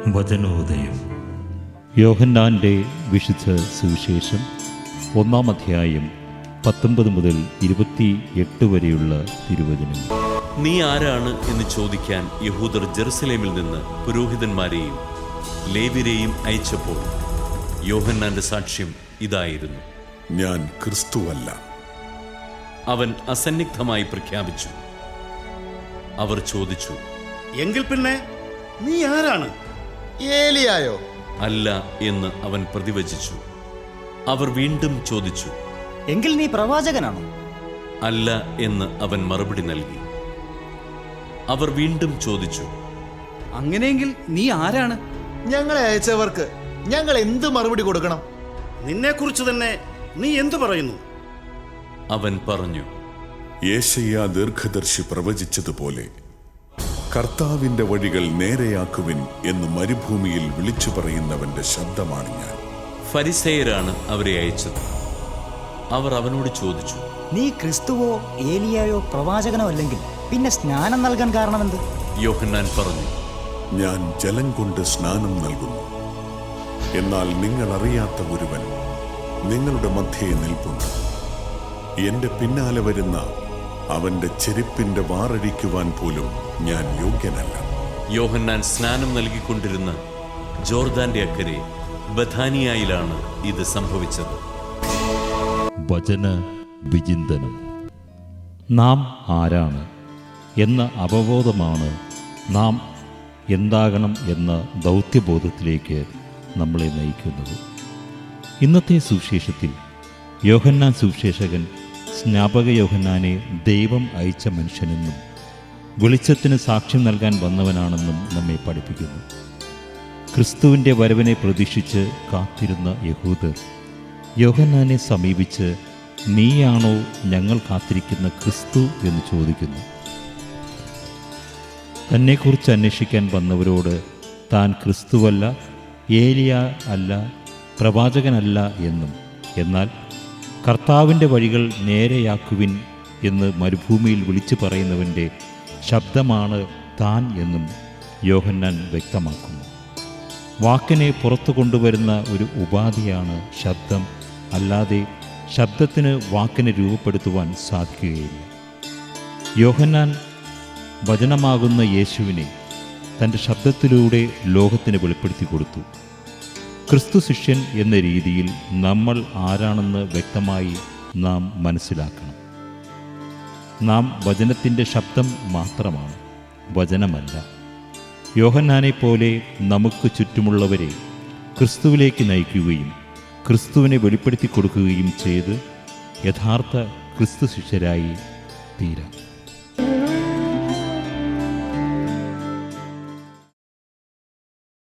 വചനോദയം. യോഹന്നാൻ്റെ വിശുദ്ധ സുവിശേഷം 1-ാം അധ്യായം 19 മുതൽ 28 വരെയുള്ള തിരുവചനം. നീ ആരാണ് എന്ന് ചോദിക്കാൻ യഹൂദർ ജെറുസലേമിൽ നിന്ന് പുരോഹിതന്മാരെയും ലേവ്യരെയും അയച്ചപ്പോൾ യോഹന്നാന്റെ സാക്ഷ്യം ഇതായിരുന്നു: ഞാൻ ക്രിസ്തുവല്ല. അവൻ അസന്നിഗ്ധമായി പ്രഖ്യാപിച്ചു. അവർ ചോദിച്ചു, എങ്കിൽ പിന്നെ നീ ആരാണ്? ഏലിയായോ? അല്ല എന്ന് അവൻ പ്രതിവചിച്ചു. അവർ വീണ്ടും ചോദിച്ചു, എങ്കിൽ നീ പ്രവാചകനാണോ? അല്ല എന്ന് അവൻ മറുപടി നൽകി. അവർ വീണ്ടും ചോദിച്ചു, അങ്ങനെയെങ്കിൽ നീ ആരാണ്? ഞങ്ങളെ അയച്ചവർക്ക് ഞങ്ങൾ എന്ത് മറുപടി കൊടുക്കണം? നിന്നെക്കുറിച്ച് തന്നെ നീ എന്തു പറയുന്നു? അവൻ പറഞ്ഞു, യേശയ്യാ ദീർഘദർശി പ്രവചിച്ചതുപോലെ, കർത്താവിന്റെ വഴികൾ നേരെയാക്കുവിൻ എന്ന് മരുഭൂമിയിൽ വിളിച്ചു പറയുന്നവന്റെ ശബ്ദമാണ് ഞാൻ. ഫരിസേയരാണ് അവരെ അയച്ചത്. അവർ അവനോട് ചോദിച്ചു, നീ ക്രിസ്തുവോ ഏലിയായോ പ്രവാചകനോ അല്ലെങ്കിൽ പിന്നെ സ്നാനം നൽകാൻ കാരണമെന്ത്? യോഹന്നാൻ പറഞ്ഞു, ഞാൻ ജലം കൊണ്ട് സ്നാനം നൽകുന്നു. എന്നാൽ നിങ്ങൾ അറിയാത്ത ഒരുവൻ നിങ്ങളുടെ മധ്യേ നിൽപ്പുണ്ട്. എന്റെ പിന്നാലെ വരുന്ന അവന്റെ ചെരുപ്പിന്റെ വാറഴിക്കുവാൻ പോലും ഞാൻ യോഗ്യനല്ല. യോഹന്നാൻ സ്നാനം നൽകിക്കൊണ്ടിരുന്ന ജോർദാന്റെ അക്കരെ ബഥാനിയായിലാണ് ഇത് സംഭവിച്ചത്. വചന വിചിന്തനം. നാം ആരാണ് എന്ന അവബോധമാണ് നാം എന്താകണം എന്ന ദൗത്യബോധത്തിലേക്ക് നമ്മളെ നയിക്കുന്നത്. ഇന്നത്തെ സുവിശേഷത്തിൽ യോഹന്നാൻ സുവിശേഷകൻ സ്നാപക യോഹന്നാനെ ദൈവം അയച്ച മനുഷ്യനെന്നും വെളിച്ചത്തിന് സാക്ഷ്യം നൽകാൻ വന്നവനാണെന്നും നമ്മെ പഠിപ്പിക്കുന്നു. ക്രിസ്തുവിൻ്റെ വരവിനെ പ്രതീക്ഷിച്ച് കാത്തിരുന്ന യഹൂദർ യോഹന്നാനെ സമീപിച്ച്, നീയാണോ ഞങ്ങൾ കാത്തിരിക്കുന്ന ക്രിസ്തു എന്ന് ചോദിക്കുന്നു. തന്നെക്കുറിച്ച് അന്വേഷിക്കാൻ വന്നവരോട് താൻ ക്രിസ്തുവല്ല, ഏലിയ അല്ല, പ്രവാചകനല്ല എന്നും, എന്നാൽ കർത്താവിൻ്റെ വഴികൾ നേരെയാക്കുവിൻ എന്ന് മരുഭൂമിയിൽ വിളിച്ചു പറയുന്നവൻ്റെ ശബ്ദമാണ് താൻ എന്നും യോഹന്നാൻ വ്യക്തമാക്കുന്നു. വാക്കിനെ പുറത്തു കൊണ്ടുവരുന്ന ഒരു ഉപാധിയാണ് ശബ്ദം, അല്ലാതെ ശബ്ദത്തിന് വാക്കിനെ രൂപപ്പെടുത്തുവാൻ സാധിക്കുകയില്ല. യോഹന്നാൻ വചനമാകുന്ന യേശുവിനെ തൻ്റെ ശബ്ദത്തിലൂടെ ലോകത്തിന് വെളിപ്പെടുത്തി കൊടുത്തു. ക്രിസ്തു ശിഷ്യൻ എന്ന രീതിയിൽ നമ്മൾ ആരാണെന്ന് വ്യക്തമായി നാം മനസ്സിലാക്കണം. നാം വചനത്തിൻ്റെ ശബ്ദം മാത്രമാണ്, വചനമല്ല. യോഹന്നാനെ പോലെ നമുക്ക് ചുറ്റുമുള്ളവരെ ക്രിസ്തുവിലേക്ക് നയിക്കുകയും ക്രിസ്തുവിനെ വെളിപ്പെടുത്തി കൊടുക്കുകയും ചെയ്ത് യഥാർത്ഥ ക്രിസ്തു ശിഷ്യരായി തീരാം.